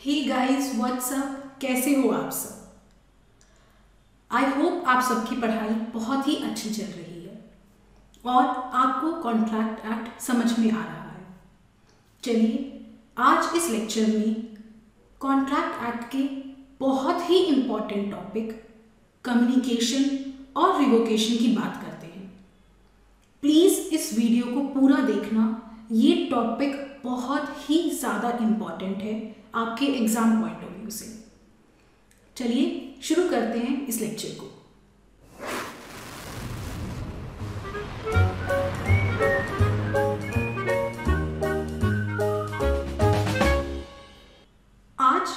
Hey guys what's up, कैसे हो आप सब। आई होप आप सबकी पढ़ाई बहुत ही अच्छी चल रही है और आपको कॉन्ट्रैक्ट एक्ट समझ में आ रहा है। चलिए आज इस लेक्चर में कॉन्ट्रैक्ट एक्ट के बहुत ही इम्पॉर्टेंट टॉपिक कम्युनिकेशन और रिवोकेशन की बात करते हैं। प्लीज़ इस वीडियो को पूरा देखना, ये टॉपिक बहुत ही ज़्यादा इम्पॉर्टेंट है आपके एग्जाम पॉइंट ऑफ व्यू से। चलिए शुरू करते हैं इस लेक्चर को। आज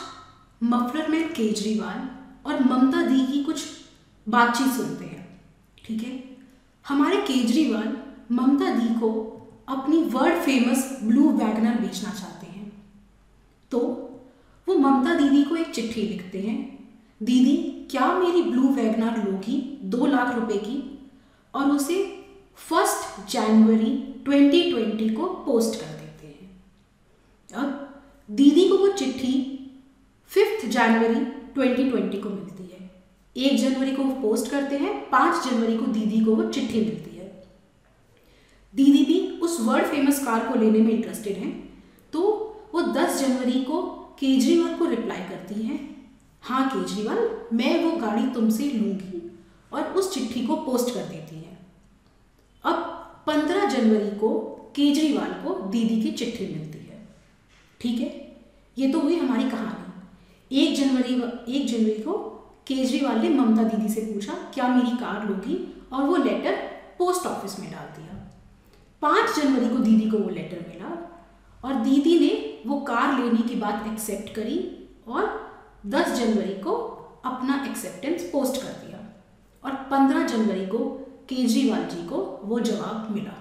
मफलर मैन केजरीवाल और ममता दी की कुछ बातचीत सुनते हैं, ठीक है। हमारे केजरीवाल ममता दी को अपनी वर्ल्ड फेमस ब्लू वैगनर बेचना चाहते हैं, तो वो ममता दीदी को एक चिट्ठी लिखते हैं, दीदी क्या मेरी ब्लू वैगनर लोगी 2 लाख रुपए की, और उसे 1 जनवरी 2020 को पोस्ट कर देते हैं। अब दीदी को वो चिट्ठी 5 जनवरी 2020 को मिलती है। 1 जनवरी को वो पोस्ट करते हैं, 5 जनवरी को दीदी को वो चिट्ठी मिलती है। दीदी भी उस वर्ल्ड फेमस कार को लेने में इंटरेस्टेड हैं, तो वो 10 जनवरी को केजरीवाल को रिप्लाई करती हैं, हाँ केजरीवाल मैं वो गाड़ी तुमसे लूँगी, और उस चिट्ठी को पोस्ट कर देती हैं। अब 15 जनवरी को केजरीवाल को दीदी की चिट्ठी मिलती है, ठीक है। ये तो हुई हमारी कहानी। 1 जनवरी को केजरीवाल ने ममता दीदी से पूछा क्या मेरी कार लोगी, और वो लेटर पोस्ट ऑफिस में डाल दिया। 5 जनवरी को दीदी को वो लेटर मिला और दीदी ने वो कार लेने की बात एक्सेप्ट करी और 10 जनवरी को अपना एक्सेप्टेंस पोस्ट कर दिया, और 15 जनवरी को केजरीवाल जी को वो जवाब मिला।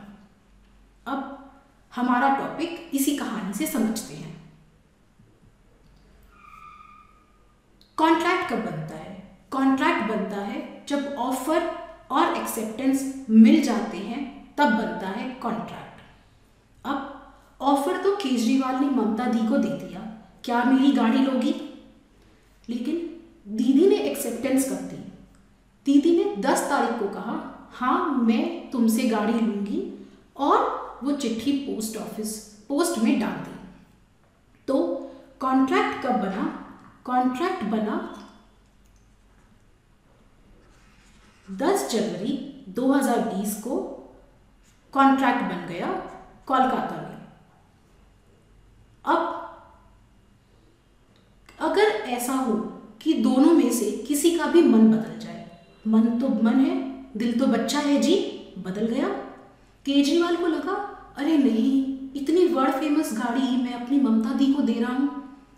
अब हमारा टॉपिक इसी कहानी से समझते हैं। कॉन्ट्रैक्ट कब बनता है? कॉन्ट्रैक्ट बनता है जब ऑफर और एक्सेप्टेंस मिल जाते हैं, तब बनता है कॉन्ट्रैक्ट। अब ऑफर तो केजरीवाल ने ममता दी को दे दिया, क्या मेरी गाड़ी लोगी, लेकिन दीदी ने एक्सेप्टेंस कर दी। दीदी ने 10 तारीख को कहा हाँ मैं तुमसे गाड़ी लूँगी, और वो चिट्ठी पोस्ट में डाल दी। तो कॉन्ट्रैक्ट कब बना? कॉन्ट्रैक्ट बना 10 जनवरी 2020 को। कॉन्ट्रैक्ट बन गया कोलकाता में। अब अगर ऐसा हो कि दोनों में से किसी का भी मन बदल जाए, मन तो मन है, दिल तो बच्चा है जी, बदल गया। केजरीवाल को लगा अरे नहीं, इतनी वर्ल्ड फेमस गाड़ी मैं अपनी ममता दी को दे रहा हूँ,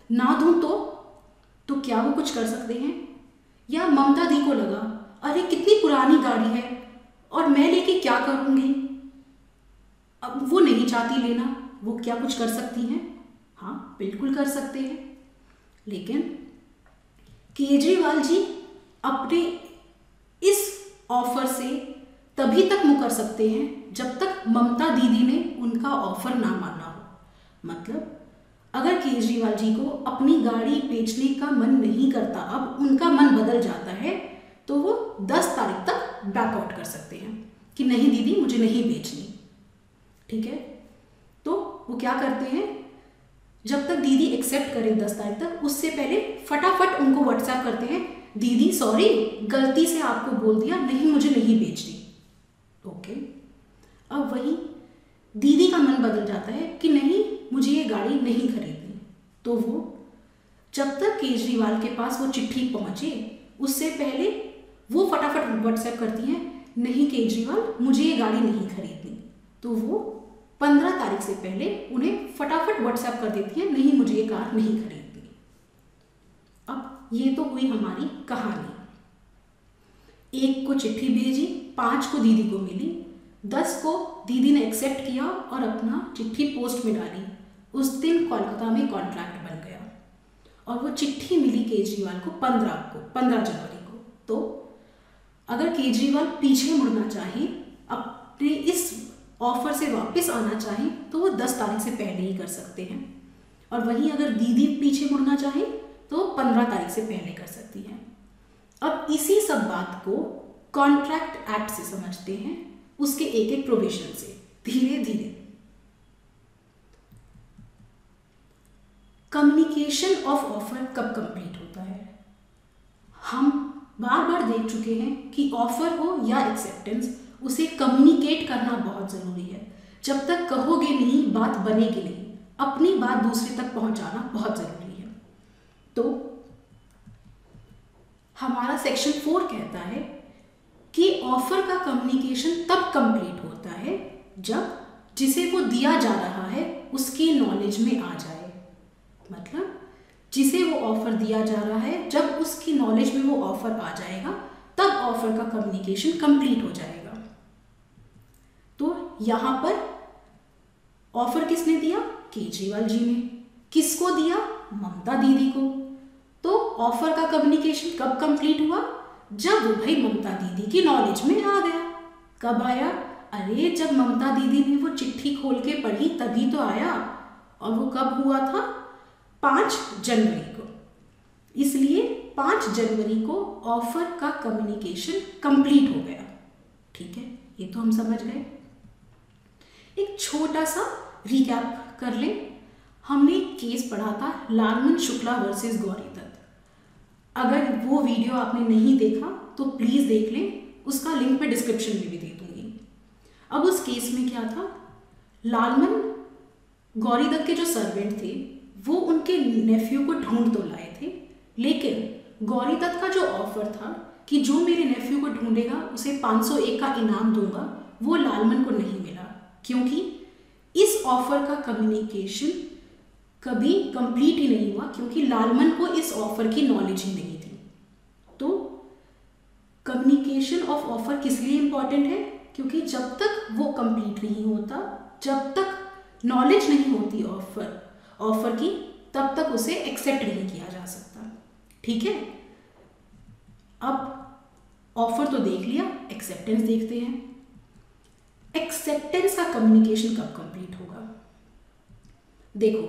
ना दूँ तो क्या वो कुछ कर सकते हैं। या ममता दी को लगा अरे कितनी पुरानी गाड़ी है और मैं लेके क्या करूँगी, अब वो नहीं चाहती लेना, वो क्या कुछ कर सकती हैं? हाँ बिल्कुल कर सकते हैं। लेकिन केजरीवाल जी अपने इस ऑफर से तभी तक मुकर सकते हैं जब तक ममता दीदी ने उनका ऑफर ना माना हो। मतलब अगर केजरीवाल जी को अपनी गाड़ी बेचने का मन नहीं करता, अब उनका मन बदल जाता है, तो वो 10 तारीख तक बैकआउट कर सकते हैं कि नहीं दीदी मुझे नहीं बेचनी, ठीक है। तो वो क्या करते हैं, जब तक दीदी एक्सेप्ट करे 10 तारीख तक, उससे पहले फटाफट उनको व्हाट्सएप करते हैं, दीदी सॉरी गलती से आपको बोल दिया, नहीं मुझे नहीं बेचनी, ओके। अब वही दीदी का मन बदल जाता है कि नहीं मुझे ये गाड़ी नहीं खरीदनी, तो वो जब तक केजरीवाल के पास वो चिट्ठी पहुंचे उससे पहले वो फटाफट व्हाट्सएप करती हैं, नहीं केजरीवाल मुझे ये गाड़ी नहीं खरीदनी, तो वो 15 तारीख से पहले उन्हें फटाफट व्हाट्सएप कर देती है, नहीं मुझे ये कार नहीं खरीदनी। अब ये तो हुई हमारी कहानी। 1 को चिट्ठी भेजी, 5 को दीदी को मिली, 10 को दीदी ने एक्सेप्ट किया और अपना चिट्ठी पोस्ट में डाली। उस दिन कोलकाता में कॉन्ट्रैक्ट बन गया और वो चिट्ठी मिली केजरीवाल को 15 जनवरी को। तो अगर केजरीवाल पीछे मुड़ना चाहे, अपने इस ऑफर से वापस आना चाहें, तो वो 10 तारीख से पहले ही कर सकते हैं। और वहीं अगर दीदी पीछे मुड़ना चाहे तो 15 तारीख से पहले कर सकती है। अब इसी सब बात को कॉन्ट्रैक्ट एक्ट से समझते हैं, उसके एक एक प्रोविजन से धीरे धीरे। कम्युनिकेशन ऑफ ऑफर कब कंप्लीट होता है? हम बार बार देख चुके हैं कि ऑफर हो या एक्सेप्टेंस, उसे कम्युनिकेट करना बहुत ज़रूरी है। जब तक कहोगे नहीं बात बनेगी नहीं। अपनी बात दूसरे तक पहुंचाना बहुत ज़रूरी है। तो हमारा सेक्शन 4 कहता है कि ऑफर का कम्युनिकेशन तब कंप्लीट होता है जब जिसे वो दिया जा रहा है उसकी नॉलेज में आ जाए। मतलब जिसे वो ऑफर दिया जा रहा है, जब उसकी नॉलेज में वो ऑफर आ जाएगा तब ऑफर का कम्युनिकेशन कंप्लीट हो जाएगा। तो यहां पर ऑफर किसने दिया? केजरीवाल जी ने। किसको दिया? ममता दीदी को। तो ऑफर का कम्युनिकेशन कब कंप्लीट हुआ? जब वो भाई ममता दीदी की नॉलेज में आ गया। कब आया? अरे जब ममता दीदी ने वो चिट्ठी खोल के पढ़ी तभी तो आया। और वो कब हुआ था? 5 जनवरी को। इसलिए 5 जनवरी को ऑफर का कम्युनिकेशन कंप्लीट हो गया। ठीक है, ये तो हम समझ गए। एक छोटा सा रिकैप कर लें। हमने एक केस पढ़ा था लालमन शुक्ला वर्सेस गौरी दत्त। अगर वो वीडियो आपने नहीं देखा तो प्लीज़ देख लें, उसका लिंक मैं डिस्क्रिप्शन में भी दे दूंगी। अब उस केस में क्या था, लालमन गौरी दत्त के जो सर्वेंट थे वो उनके नेफ्यू को ढूंढ तो लाए थे, लेकिन गौरी दत्त का जो ऑफर था कि जो मेरे नेफ्यू को ढूंढेगा उसे 501 का इनाम दूंगा, वो लालमन को नहीं मिला, क्योंकि इस ऑफर का कम्युनिकेशन कभी कंप्लीट ही नहीं हुआ, क्योंकि लालमन को इस ऑफर की नॉलेज ही नहीं थी। तो कम्युनिकेशन ऑफ ऑफर किस लिए इंपॉर्टेंट है? क्योंकि जब तक वो कंप्लीट नहीं होता, जब तक नॉलेज नहीं होती ऑफर की, तब तक उसे एक्सेप्ट नहीं किया जा सकता। ठीक है, अब ऑफर तो देख लिया, एक्सेप्टेंस देखते हैं। एक्सेप्टेंस का कम्युनिकेशन कब कंप्लीट होगा? देखो,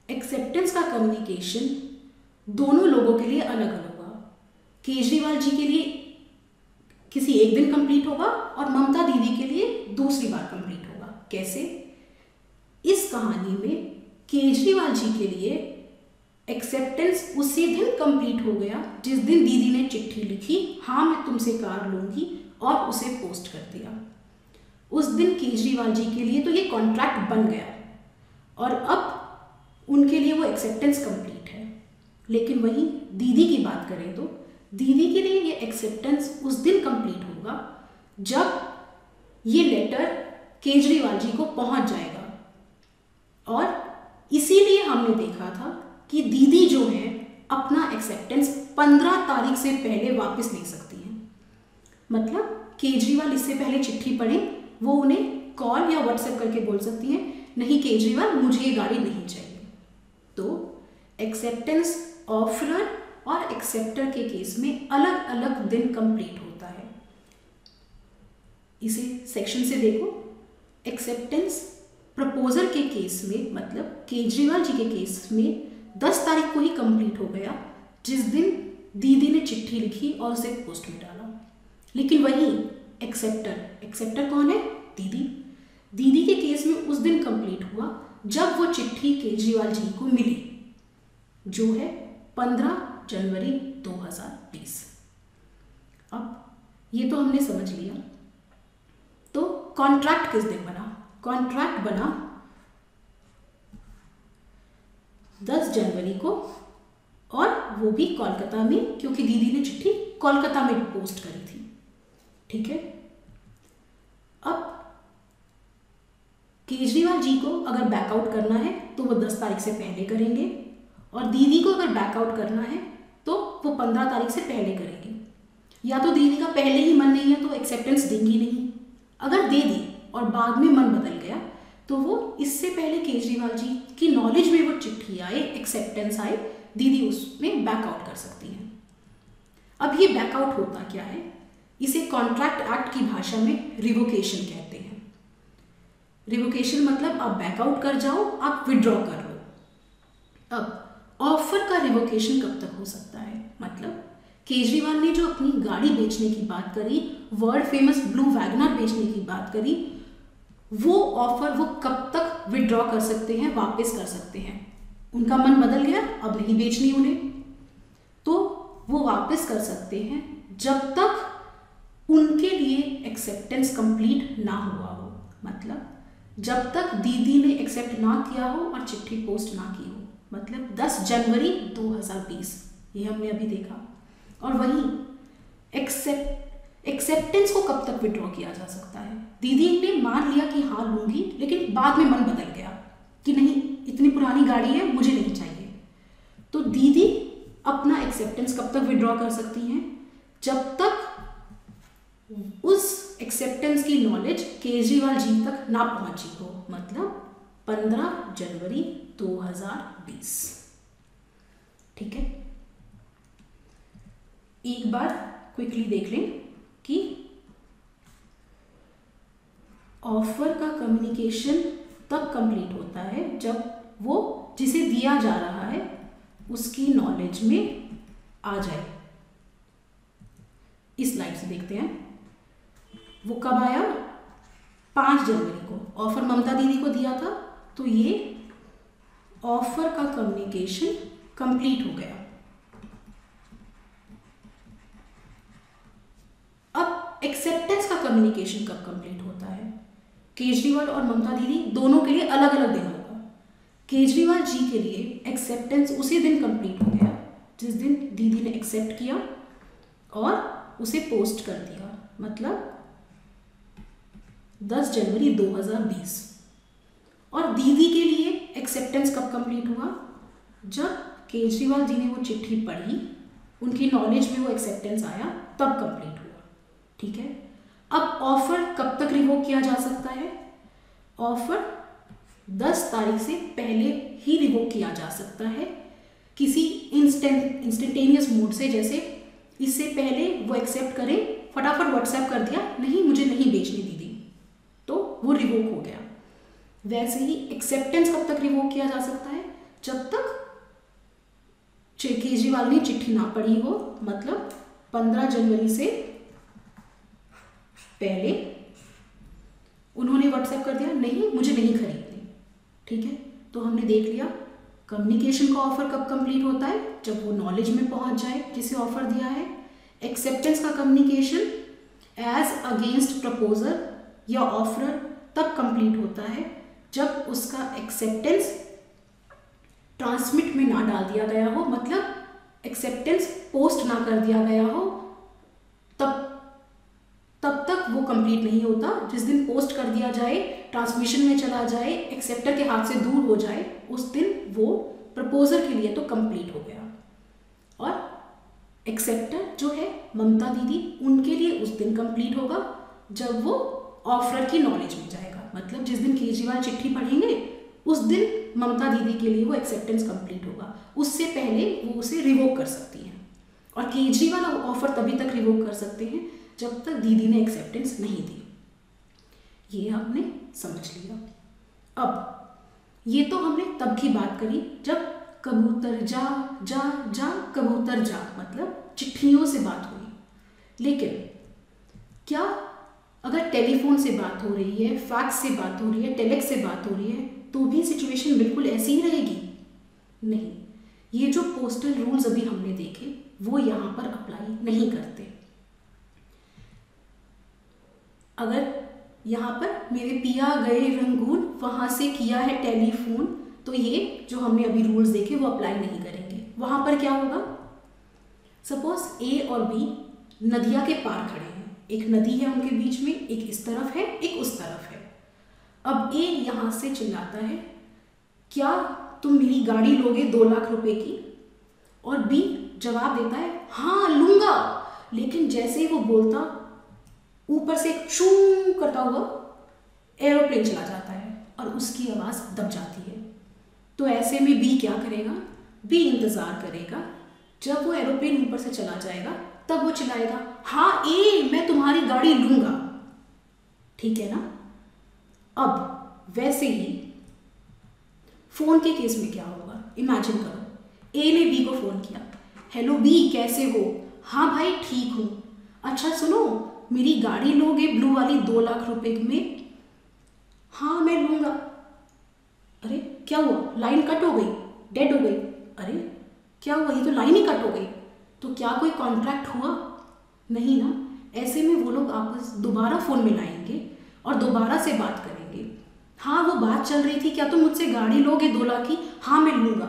एक्सेप्टेंस का कम्युनिकेशन दोनों लोगों के लिए अलग अलग होगा। केजरीवाल जी के लिए किसी एक दिन कंप्लीट होगा और ममता दीदी के लिए दूसरी बार कंप्लीट होगा। कैसे? इस कहानी में केजरीवाल जी के लिए एक्सेप्टेंस उसी दिन कंप्लीट हो गया जिस दिन दीदी ने चिट्ठी लिखी, हाँ मैं तुमसे कार लूंगी, और उसे पोस्ट कर दिया। उस दिन केजरीवाल जी के लिए तो ये कॉन्ट्रैक्ट बन गया और अब उनके लिए वो एक्सेप्टेंस कंप्लीट है। लेकिन वहीं दीदी की बात करें तो दीदी के लिए ये एक्सेप्टेंस उस दिन कंप्लीट होगा जब ये लेटर केजरीवाल जी को पहुंच जाएगा। और इसीलिए हमने देखा था कि दीदी जो है अपना एक्सेप्टेंस 15 तारीख से पहले वापस ले सकती हैं। मतलब केजरीवाल इससे पहले चिट्ठी पढ़े, वो उन्हें कॉल या व्हाट्सएप करके बोल सकती हैं, नहीं केजरीवाल मुझे ये गाड़ी नहीं चाहिए। तो एक्सेप्टेंस ऑफरर और एक्सेप्टर के केस में अलग अलग दिन कंप्लीट होता है। इसे सेक्शन से देखो। एक्सेप्टेंस प्रपोजल के केस में, मतलब केजरीवाल जी के केस में 10 तारीख को ही कंप्लीट हो गया, जिस दिन दीदी ने चिट्ठी लिखी और उसे पोस्ट में डाला। लेकिन वही एक्सेप्टर कौन है? दीदी के केस में उस दिन कंप्लीट हुआ जब वो चिट्ठी केजरीवाल जी को मिली, जो है 15 जनवरी 2020। अब ये तो हमने समझ लिया। तो कॉन्ट्रैक्ट किस दिन बना? कॉन्ट्रैक्ट बना 10 जनवरी को, और वो भी कोलकाता में, क्योंकि दीदी ने चिट्ठी कोलकाता में पोस्ट करी थी। ठीक है, अब केजरीवाल जी को अगर बैकआउट करना है तो वो 10 तारीख से पहले करेंगे, और दीदी को अगर बैकआउट करना है तो वो 15 तारीख से पहले करेंगे। या तो दीदी का पहले ही मन नहीं है तो एक्सेप्टेंस देंगी नहीं, अगर दे दी और बाद में मन बदल गया तो वो इससे पहले केजरीवाल जी की नॉलेज में वो चिट्ठी आए, एक्सेप्टेंस आए, दीदी उसमें बैकआउट कर सकती हैं। अब ये बैकआउट होता क्या है? इसे कॉन्ट्रैक्ट एक्ट की भाषा में रिवोकेशन कहते हैं। रिवोकेशन मतलब आप बैकआउट कर जाओ, आप विड्रॉ कर लो। अब ऑफर का रिवोकेशन कब तक हो सकता है? मतलब केजरीवाल ने जो अपनी गाड़ी बेचने की बात करी, वर्ल्ड फेमस ब्लू वैगनर बेचने की बात करी, वो ऑफर वो कब तक विड्रॉ कर सकते हैं, वापस कर सकते हैं? उनका मन बदल गया, अब नहीं बेचनी उन्हें, तो वो वापस कर सकते हैं जब तक उनके लिए एक्सेप्टेंस कंप्लीट ना हुआ हो। मतलब जब तक दीदी ने एक्सेप्ट ना किया हो और चिट्ठी पोस्ट ना की हो, मतलब 10 जनवरी 2020, ये हमने अभी देखा। और वहीं एक्सेप्टेंस को कब तक विड्रॉ किया जा सकता है? दीदी ने मान लिया कि हाँ लूंगी, लेकिन बाद में मन बदल गया कि नहीं, इतनी पुरानी गाड़ी है, मुझे नहीं चाहिए। तो दीदी अपना एक्सेप्टेंस कब तक विड्रॉ कर सकती हैं? जब तक उस एक्सेप्टेंस की नॉलेज केजरीवाल जी तक ना पहुंची हो, मतलब 15 जनवरी 2020। ठीक है, एक बार क्विकली देख लें कि ऑफर का कम्युनिकेशन तब कंप्लीट होता है जब वो जिसे दिया जा रहा है उसकी नॉलेज में आ जाए। इस स्लाइड से देखते हैं वो कब आया। 5 जनवरी को ऑफर ममता दीदी को दिया था, तो ये ऑफर का कम्युनिकेशन कंप्लीट हो गया। अब एक्सेप्टेंस का कम्युनिकेशन कब कंप्लीट होता है? केजरीवाल और ममता दीदी दोनों के लिए अलग अलग दिन होगा। केजरीवाल जी के लिए एक्सेप्टेंस उसी दिन कंप्लीट हो गया जिस दिन दीदी ने एक्सेप्ट किया और उसे पोस्ट कर दिया, मतलब 10 जनवरी 2020। और दीदी के लिए एक्सेप्टेंस कब कंप्लीट हुआ? जब केजरीवाल जी ने वो चिट्ठी पढ़ी, उनकी नॉलेज में वो एक्सेप्टेंस आया, तब कंप्लीट हुआ। ठीक है, अब ऑफर कब तक रिवोक किया जा सकता है? ऑफर 10 तारीख से पहले ही रिवोक किया जा सकता है किसी इंस्टेंटेनियस मोड से। जैसे इससे पहले वो एक्सेप्ट करे, फटाफट व्हाट्सएप कर दिया, नहीं मुझे नहीं बेचनी दीदी, तो वो रिवोक हो गया। वैसे ही एक्सेप्टेंस कब तक रिवोक किया जा सकता है? जब तक केजरीवाल ने चिट्ठी ना पढ़ी हो, मतलब 15 जनवरी से पहले उन्होंने व्हाट्सएप कर दिया, नहीं मुझे नहीं खरीदनी। ठीक है, तो हमने देख लिया कम्युनिकेशन का ऑफर कब कंप्लीट होता है? जब वो नॉलेज में पहुंच जाए जिसे ऑफर दिया है। एक्सेप्टेंस का कम्युनिकेशन एज अगेंस्ट प्रपोजर या ऑफर तब कंप्लीट होता है जब उसका एक्सेप्टेंस ट्रांसमिट में ना डाल दिया गया हो, मतलब एक्सेप्टेंस पोस्ट ना कर दिया गया हो, तब तक वो कंप्लीट नहीं होता। जिस दिन पोस्ट कर दिया जाए, ट्रांसमिशन में चला जाए, एक्सेप्टर के हाथ से दूर हो जाए, उस दिन वो प्रपोजर के लिए तो कंप्लीट हो गया। और एक्सेप्टर जो है ममता दीदी, उनके लिए उस दिन कंप्लीट होगा जब वो ऑफर की नॉलेज में जाएगा, मतलब जिस दिन केजरीवाल चिट्ठी पढ़ेंगे उस दिन ममता दीदी के लिए वो एक्सेप्टेंस कंप्लीट होगा। उससे पहले वो उसे रिवोक कर सकती हैं, और केजरीवाल ऑफर तभी तक रिवोक कर सकते हैं जब तक दीदी ने एक्सेप्टेंस नहीं दी। ये आपने समझ लिया। अब ये तो हमने तब की बात करी जब कबूतर जा जा जा कबूतर जा, मतलब चिट्ठियों से बात हुई। लेकिन क्या अगर टेलीफोन से बात हो रही है, फैक्स से बात हो रही है, टेलेक्स से बात हो रही है, तो भी सिचुएशन बिल्कुल ऐसी ही रहेगी? नहीं, ये जो पोस्टल रूल्स अभी हमने देखे वो यहाँ पर अप्लाई नहीं करते। अगर यहाँ पर मेरे पिया गए रंगून, वहाँ से किया है टेलीफोन, तो ये जो हमने अभी रूल्स देखे वो अप्लाई नहीं करेंगे। वहाँ पर क्या होगा? सपोज ए और बी नदिया के पार खड़े हैं, एक नदी है उनके बीच में, एक इस तरफ है एक उस तरफ है। अब ए यहाँ से चिल्लाता है, क्या तुम मेरी गाड़ी लोगे 2 लाख रुपए की? और बी जवाब देता है, हाँ लूंगा। लेकिन जैसे ही वो बोलता, ऊपर से शू करता हुआ एरोप्लेन चला जाता है और उसकी आवाज़ दब जाती है। तो ऐसे में बी क्या करेगा? बी इंतज़ार करेगा, जब वो एरोप्लेन ऊपर से चला जाएगा तब वो चिल्लाएगा, हाँ ए मैं तुम्हारी गाड़ी लूंगा। ठीक है ना? अब वैसे ही फोन के केस में क्या होगा? इमेजिन करो, ए ने बी को फ़ोन किया, हेलो बी कैसे हो? हाँ भाई ठीक हूँ। अच्छा सुनो, मेरी गाड़ी लोगे ब्लू वाली 2 लाख रुपए में? हाँ मैं लूँगा। अरे क्या हुआ, लाइन कट हो गई, डेड हो गई? अरे क्या हुआ, ये तो लाइन ही कट हो गई। तो क्या कोई कॉन्ट्रैक्ट हुआ? नहीं ना। ऐसे में वो लोग आपस दोबारा फ़ोन मिलाएंगे और दोबारा से बात करेंगे। हाँ वो बात चल रही थी, क्या तुम मुझसे गाड़ी लोगे 2 लाख की? हाँ मैं लूँगा।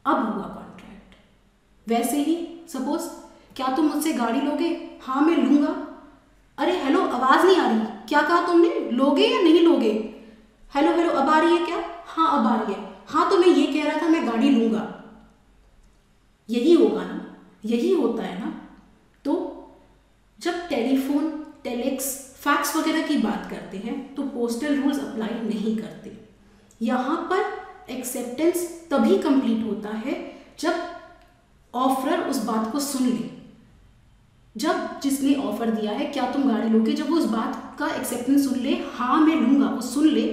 अब हुआ कॉन्ट्रैक्ट। वैसे ही सपोज, क्या तुम मुझसे गाड़ी लोगे? हाँ मैं लूँगा। अरे हेलो, आवाज़ नहीं आ रही, क्या कहा तुमने, लोगे या नहीं लोगे? हेलो हेलो, अब आ रही है क्या? हाँ अब आ रही है। हाँ तो मैं ये कह रहा था, मैं गाड़ी लूँगा। यही होगा ना, यही होता है ना। तो जब टेलीफोन, टेलेक्स, फैक्स वगैरह की बात करते हैं तो पोस्टल रूल्स अप्लाई नहीं करते। यहाँ पर एक्सेप्टेंस तभी कंप्लीट होता है जब ऑफरर उस बात को सुन ले। जब जिसने ऑफर दिया है क्या तुम गाड़ी लोगे, जब वो उस बात का एक्सेप्टेंस सुन ले, हाँ मैं लूँगा, वो सुन ले,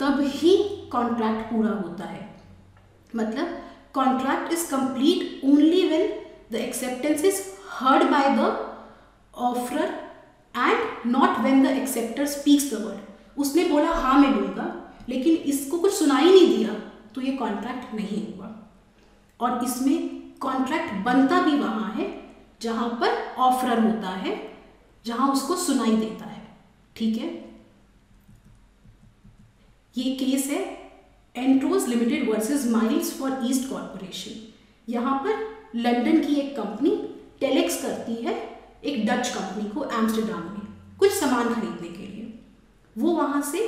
तब ही कॉन्ट्रैक्ट पूरा होता है। मतलब contract is complete only when the acceptance is heard by the offeror and not when the acceptor speaks the word. उसने बोला हाँ मैं लूँगा, लेकिन इसको कुछ सुनाई नहीं दिया, तो ये कॉन्ट्रैक्ट नहीं हुआ। और इसमें कॉन्ट्रैक्ट बनता भी वहाँ है जहाँ पर ऑफरर होता है, जहाँ उसको सुनाई देता है। ठीक है, ये केस है Entores limited versus Miles far east corporation. यहाँ पर लंदन की एक कंपनी टेलेक्स करती है एक डच कंपनी को एम्स्टर्डम में कुछ सामान खरीदने के लिए। वो वहाँ से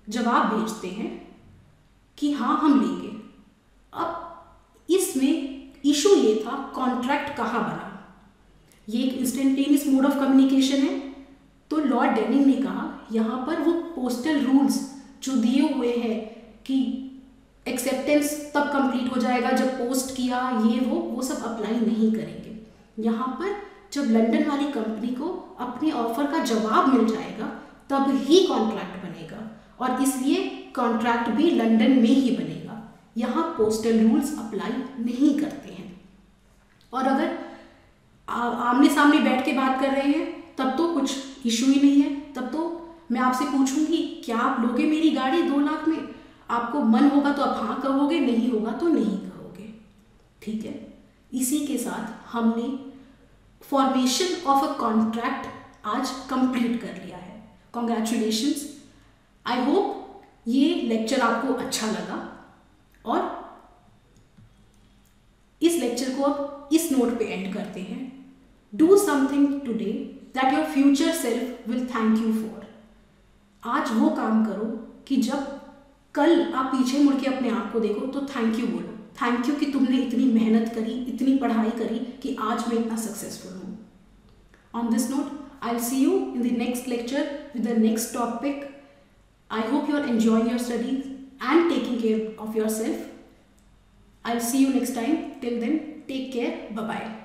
जवाब भेजते हैं कि हाँ हम लेंगे। अब इसमें इशू ये था कॉन्ट्रैक्ट कहाँ बना। ये एक इंस्टेंटेनियस मोड ऑफ कम्युनिकेशन है, तो लॉर्ड डेनिंग ने कहा यहाँ पर वो पोस्टल रूल्स जो दिए हुए हैं कि एक्सेप्टेंस तब कंप्लीट हो जाएगा जब पोस्ट किया, ये वो सब अप्लाई नहीं करेंगे। यहाँ पर जब लंदन वाली कंपनी को अपने ऑफर का जवाब मिल जाएगा तब ही कॉन्ट्रैक्ट बनेगा, और इसलिए कॉन्ट्रैक्ट भी लंदन में ही बनेगा। यहाँ पोस्टल रूल्स अप्लाई नहीं करते हैं। और अगर आमने सामने बैठ के बात कर रहे हैं तब तो कुछ इशू ही नहीं है। तब तो मैं आपसे पूछूंगी क्या आप लोगे मेरी गाड़ी 2 लाख में? आपको मन होगा तो आप हाँ कहोगे, नहीं होगा तो नहीं कहोगे। ठीक है, इसी के साथ हमने फॉर्मेशन ऑफ अ कॉन्ट्रैक्ट आज कंप्लीट कर लिया है। कॉन्ग्रेचुलेशंस। आई होप ये लेक्चर आपको अच्छा लगा, और इस लेक्चर को अब इस नोट पे एंड करते हैं। Do something today that your future self will thank you for. आज वो काम करो कि जब कल आप पीछे मुड़ के अपने आप को देखो तो थैंक यू बोलो। थैंक यू कि तुमने इतनी मेहनत करी, इतनी पढ़ाई करी कि आज मैं इतना सक्सेसफुल हूँ। On this note I will see you in the next lecture with the next topic. I hope you are enjoying your studies and taking care of yourself. I'll see you next time. Till then, take care. Bye-bye.